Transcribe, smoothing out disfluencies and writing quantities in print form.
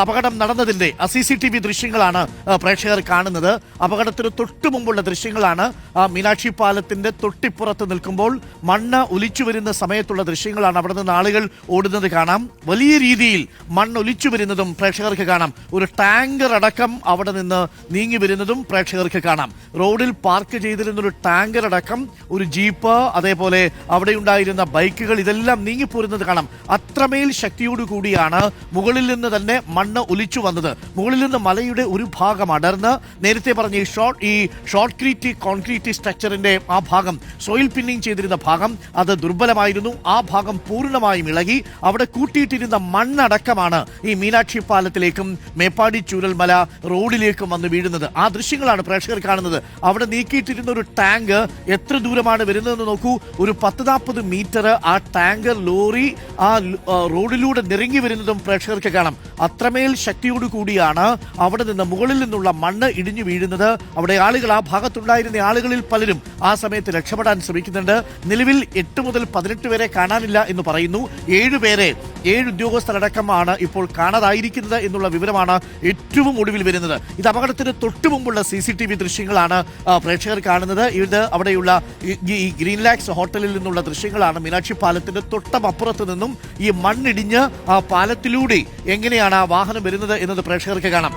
അപകടം നടന്നതിന്റെ CCTV ദൃശ്യങ്ങളാണ് പ്രേക്ഷകർ കാണുന്നത്. അപകടത്തിന് തൊട്ടു മുമ്പുള്ള ദൃശ്യങ്ങളാണ്. മീനാക്ഷി പാലത്തിന്റെ തൊട്ടിപ്പുറത്ത് നിൽക്കുമ്പോൾ മണ്ണ് ഒലിച്ചു വരുന്ന സമയത്തുള്ള ദൃശ്യങ്ങളാണ്. അവിടെ നിന്ന് ആളുകൾ ഓടുന്നത് കാണാം. വലിയ രീതിയിൽ മണ്ണ് ഒലിച്ചു വരുന്നതും പ്രേക്ഷകർക്ക് കാണാം. ഒരു ടാങ്കർ അടക്കം അവിടെ നിന്ന് നീങ്ങി വരുന്നതും പ്രേക്ഷകർക്ക് കാണാം. റോഡിൽ പാർക്ക് ചെയ്തിരുന്ന ഒരു ടാങ്കർ അടക്കം, ഒരു ജീപ്പ്, അതേപോലെ അവിടെ ഉണ്ടായിരുന്ന ബൈക്കുകൾ, ഇതെല്ലാം നീങ്ങിപ്പോരുന്നത് കാണാം. അത്രമേൽ ശക്തിയോടുകൂടിയാണ് മുകളിൽ നിന്ന് തന്നെ മണ്ണ് ഒലിച്ചു വന്നത്. മുകളിൽ നിന്ന് മലയുടെ ഒരു ഭാഗം അടർന്ന്, നേരത്തെ പറഞ്ഞ ഈ ഷോർട്ട് കോൺക്രീറ്റ് സ്ട്രക്ചറിന്റെ ആ ഭാഗം, സോയിൽ പിന്നിങ് ചെയ്തിരുന്ന ഭാഗം, അത് ദുർബലമായിരുന്നു. ആ ഭാഗം പൂർണ്ണമായും ഇളകി അവിടെ കൂട്ടിയിട്ടിരുന്ന മണ്ണടക്കമാണ് ഈ മീനാക്ഷി പാലത്തിലേക്കും മേപ്പാടി ചൂരൽമല റോഡിലേക്കും വന്ന് വീഴുന്നത്. ആ ദൃശ്യങ്ങളാണ് പ്രേക്ഷകർ കാണുന്നത്. അവിടെ നീക്കിയിട്ടിരുന്ന ഒരു ടാങ്ക് എത്ര ദൂരമാണ് വരുന്നതെന്ന് നോക്കൂ. ഒരു 10-40 മീറ്റർ ആ ടാങ്കർ ലോറി ആ റോഡിലൂടെ നിറങ്ങി വരുന്നതും പ്രേക്ഷകർക്ക് കാണാം. അത്രമേൽ ശക്തിയോടുകൂടിയാണ് അവിടെ നിന്ന് മുകളിൽ നിന്നുള്ള മണ്ണ് ഇടിഞ്ഞു വീഴുന്നത്. അവിടെ ആളുകൾ, ആ ഭാഗത്തുണ്ടായിരുന്ന ആളുകളിൽ പലരും ആ സമയത്ത് രക്ഷപ്പെടാൻ ശ്രമിക്കുന്നുണ്ട്. നിലവിൽ 8 മുതൽ 18 വരെ കാണാനില്ല എന്ന് പറയുന്നു. 7 ഉദ്യോഗസ്ഥരടക്കമാണ് ഇപ്പോൾ കാണാതായിരിക്കുന്നത് എന്നുള്ള വിവരമാണ് ഏറ്റവും ഒടുവിൽ വരുന്നത്. ഇത് അപകടത്തിന് തൊട്ടു മുമ്പുള്ള CCTV ദൃശ്യങ്ങളാണ് പ്രേക്ഷകർ കാണുന്നത്. ഇത് അവിടെയുള്ള ഈ ഗ്രീൻ ലാക്സ് ഹോട്ടലിൽ നിന്നുള്ള ദൃശ്യങ്ങളാണ്. മീനാക്ഷി പാലത്തിന്റെ തൊട്ടപ്പുറത്ത് നിന്നും ഈ മണ്ണിടിഞ്ഞ് ആ പാലത്തിലൂടെ എങ്ങനെയാണ് ആ വാഹനം വരുന്നത് എന്നത് പ്രേക്ഷകർക്ക് കാണാം.